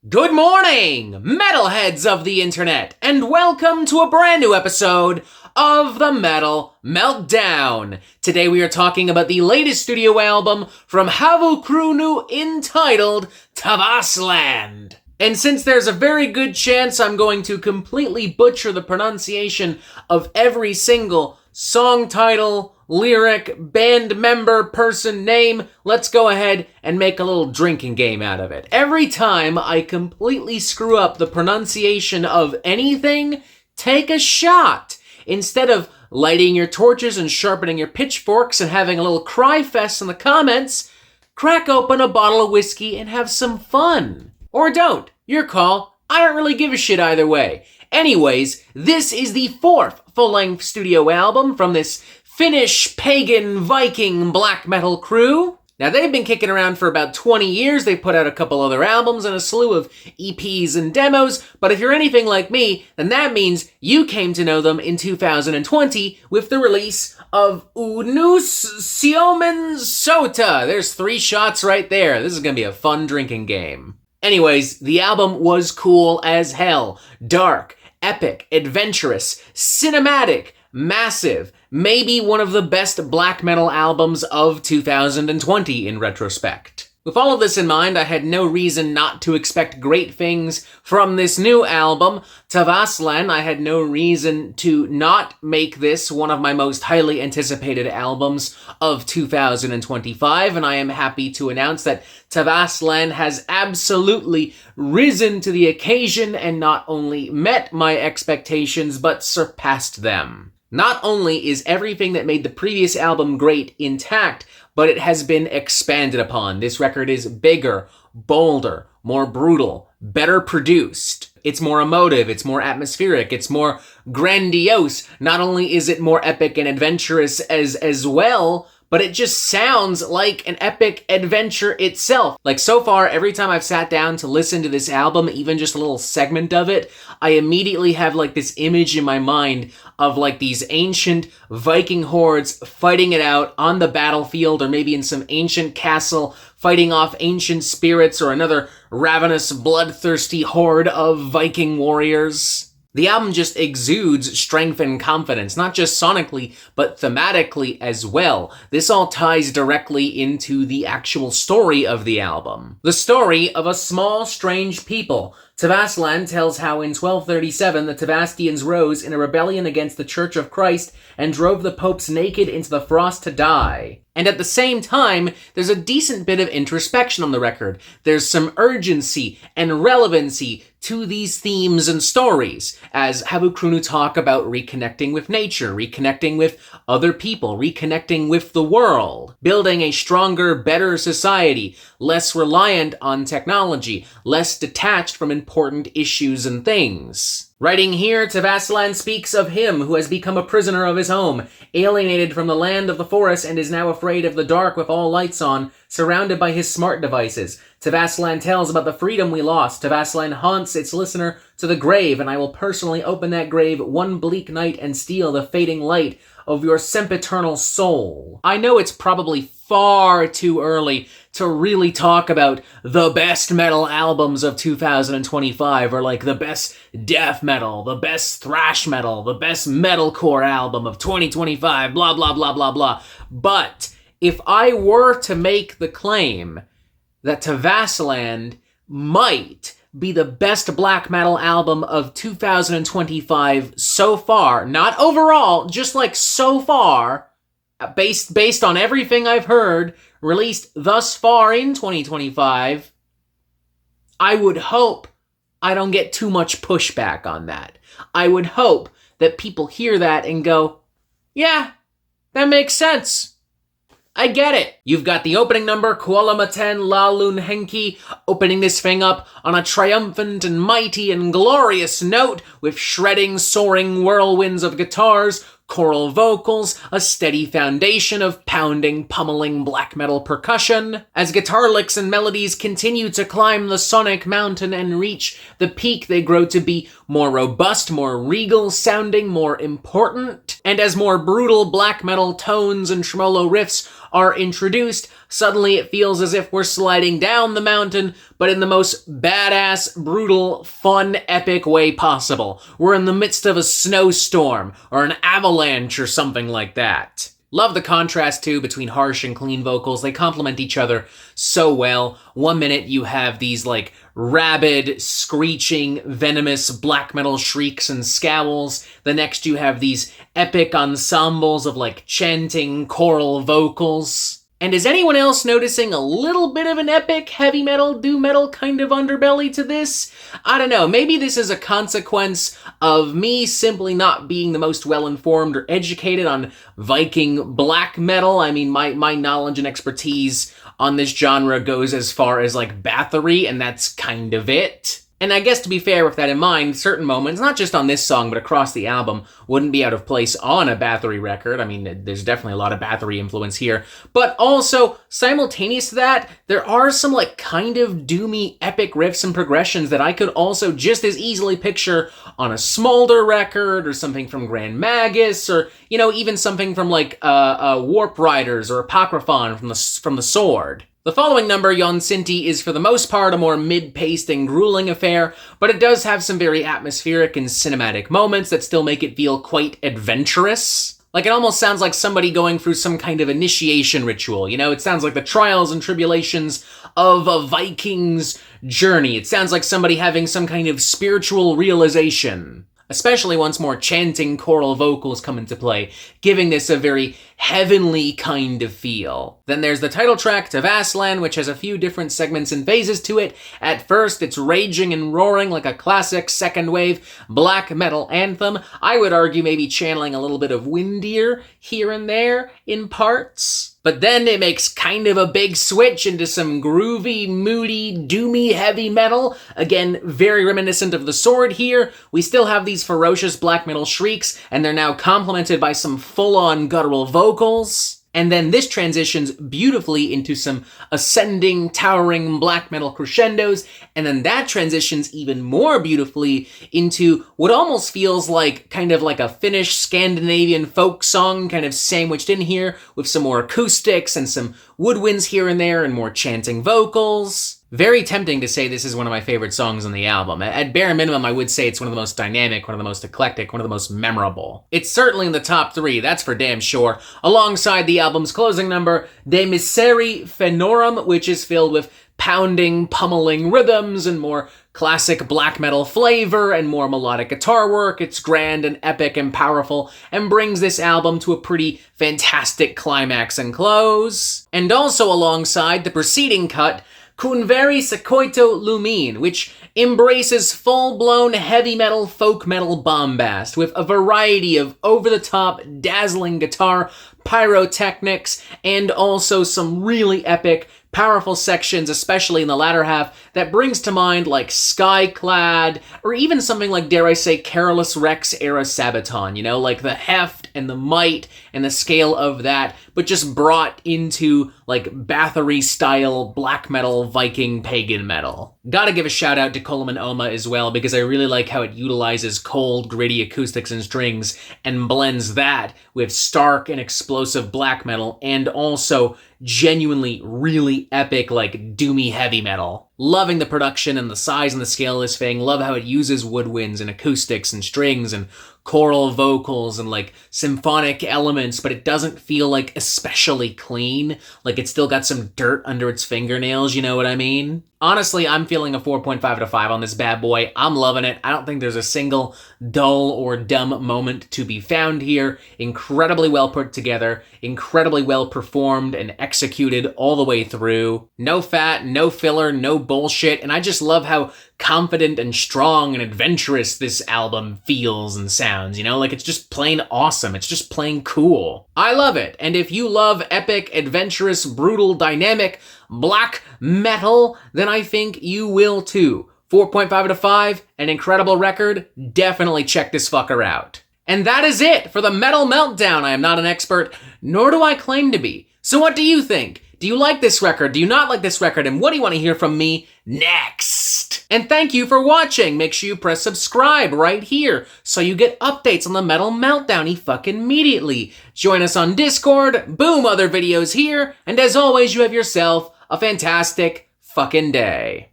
Good morning, metalheads of the internet, and welcome to a brand new episode of the Metal Meltdown. Today we are talking about the latest studio album from Havukruunu entitled Tavastland. And since there's a very good chance I'm going to completely butcher the pronunciation of every single song title, lyric, band member, person, name, let's go ahead and make a little drinking game out of it. Every time I completely screw up the pronunciation of anything, take a shot. Instead of lighting your torches and sharpening your pitchforks and having a little cry fest in the comments, crack open a bottle of whiskey and have some fun. Or don't. Your call. I don't really give a shit either way. Anyways, this is the fourth full-length studio album from this Finnish pagan Viking black metal crew. Now, they've been kicking around for about 20 years. They put out a couple other albums and a slew of EPs and demos, but if you're anything like me, then that means you came to know them in 2020 with the release of Unus Siomen Sota. There's 3 shots right there. This is gonna be a fun drinking game. Anyways, the album was cool as hell. Dark, epic, adventurous, cinematic, massive, maybe one of the best black metal albums of 2020 in retrospect. With all of this in mind, I had no reason not to expect great things from this new album, Tavastland. I had no reason to not make this one of my most highly anticipated albums of 2025, and I am happy to announce that Tavastland has absolutely risen to the occasion and not only met my expectations, but surpassed them. Not only is everything that made the previous album great intact, but it has been expanded upon. This record is bigger, bolder, more brutal, better produced. It's more emotive, it's more atmospheric, it's more grandiose. Not only is it more epic and adventurous as well, but it just sounds like an epic adventure itself. Like, so far, every time I've sat down to listen to this album, even just a little segment of it, I immediately have like this image in my mind of like these ancient Viking hordes fighting it out on the battlefield, or maybe in some ancient castle, fighting off ancient spirits or another ravenous, bloodthirsty horde of Viking warriors. The album just exudes strength and confidence, not just sonically, but thematically as well. This all ties directly into the actual story of the album. The story of a small, strange people. Tavastland tells how in 1237 the Tavastians rose in a rebellion against the Church of Christ and drove the popes naked into the frost to die. And at the same time, there's a decent bit of introspection on the record. There's some urgency and relevancy to these themes and stories, as Havukruunu talk about reconnecting with nature, reconnecting with other people, reconnecting with the world, building a stronger, better society, less reliant on technology, less detached from important issues and things. Writing here, Tavastland speaks of him who has become a prisoner of his home, alienated from the land of the forest and is now afraid of the dark with all lights on, surrounded by his smart devices. Tavastland tells about the freedom we lost. Tavastland haunts its listener to the grave, and I will personally open that grave one bleak night and steal the fading light of your sempiternal soul. I know it's probably far too early to really talk about the best metal albums of 2025, or like the best death metal, the best thrash metal, the best metalcore album of 2025, blah, blah, blah, blah, blah. But if I were to make the claim that Tavastland might be the best black metal album of 2025 so far, not overall, just like so far, based on everything I've heard released thus far in 2025, I would hope I don't get too much pushback on that. I would hope that people hear that and go, yeah, that makes sense. I get it. You've got the opening number, Kuala Maten La Lun Henki, opening this thing up on a triumphant and mighty and glorious note with shredding, soaring whirlwinds of guitars, choral vocals, a steady foundation of pounding, pummeling black metal percussion. As guitar licks and melodies continue to climb the sonic mountain and reach the peak, they grow to be more robust, more regal sounding, more important. And as more brutal black metal tones and tremolo riffs are introduced, suddenly it feels as if we're sliding down the mountain, but in the most badass, brutal, fun, epic way possible. We're in the midst of a snowstorm, or an avalanche, or something like that. Love the contrast, too, between harsh and clean vocals. They complement each other so well. One minute you have these, like, rabid, screeching, venomous black metal shrieks and scowls. The next you have these epic ensembles of, like, chanting choral vocals. And is anyone else noticing a little bit of an epic heavy metal, doom metal kind of underbelly to this? I don't know, maybe this is a consequence of me simply not being the most well-informed or educated on Viking black metal. I mean, my knowledge and expertise on this genre goes as far as, like, Bathory, and that's kind of it. And I guess to be fair with that in mind, certain moments, not just on this song, but across the album, wouldn't be out of place on a Bathory record. I mean, there's definitely a lot of Bathory influence here. But also, simultaneous to that, there are some, like, kind of doomy, epic riffs and progressions that I could also just as easily picture on a Smolder record, or something from Grand Magus, or, you know, even something from, like, Warp Riders or Apocryphon from the Sword. The following number, Yon Sinti, is for the most part a more mid-paced and grueling affair, but it does have some very atmospheric and cinematic moments that still make it feel quite adventurous. Like, it almost sounds like somebody going through some kind of initiation ritual, you know? It sounds like the trials and tribulations of a Viking's journey. It sounds like somebody having some kind of spiritual realization. Especially once more chanting choral vocals come into play, giving this a very heavenly kind of feel. Then there's the title track, Tavastland, which has a few different segments and phases to it. At first, it's raging and roaring like a classic second wave black metal anthem. I would argue maybe channeling a little bit of Windeer here and there in parts. But then it makes kind of a big switch into some groovy, moody, doomy heavy metal. Again, very reminiscent of the Sword here. We still have these ferocious black metal shrieks, and they're now complemented by some full-on guttural vocals. And then this transitions beautifully into some ascending, towering black metal crescendos, and then that transitions even more beautifully into what almost feels like kind of like a Finnish Scandinavian folk song kind of sandwiched in here with some more acoustics and some woodwinds here and there and more chanting vocals. Very tempting to say this is one of my favorite songs on the album. At bare minimum, I would say it's one of the most dynamic, one of the most eclectic, one of the most memorable. It's certainly in the top 3, that's for damn sure, alongside the album's closing number, De Miseri Fenorum, which is filled with pounding, pummeling rhythms and more classic black metal flavor and more melodic guitar work. It's grand and epic and powerful and brings this album to a pretty fantastic climax and close. And also alongside the preceding cut, Kunveri Sekoito Lumine, which embraces full-blown heavy metal, folk metal bombast with a variety of over-the-top, dazzling guitar, pyrotechnics, and also some really epic, powerful sections, especially in the latter half, that brings to mind like Skyclad, or even something like, dare I say, Carolus Rex era Sabaton, you know, like the heft and the might and the scale of that, but just brought into like Bathory-style black metal, Viking, pagan metal. Gotta give a shout out to Coleman Oma as well, because I really like how it utilizes cold, gritty acoustics and strings and blends that with stark and explosive black metal and also genuinely really epic, like doomy heavy metal. Loving the production and the size and the scale of this thing. Love how it uses woodwinds and acoustics and strings and choral vocals and like symphonic elements, but it doesn't feel like especially clean. Like it's still got some dirt under its fingernails, you know what I mean? Honestly, I'm feeling a 4.5 out of 5 on this bad boy. I'm loving it. I don't think there's a single dull or dumb moment to be found here. Incredibly well put together, incredibly well performed and executed all the way through. No fat, no filler, no bullshit, and I just love how confident and strong and adventurous this album feels and sounds, you know? Like, it's just plain awesome. It's just plain cool. I love it, and if you love epic, adventurous, brutal, dynamic, black metal, then I think you will too. 4.5 out of 5, an incredible record. Definitely check this fucker out. And that is it for the Metal Meltdown. I am not an expert, nor do I claim to be. So what do you think? Do you like this record? Do you not like this record? And what do you want to hear from me next? And thank you for watching. Make sure you press subscribe right here so you get updates on the Metal Meltdown fucking immediately. Join us on Discord, boom, other videos here, and as always, you have yourself a fantastic fucking day.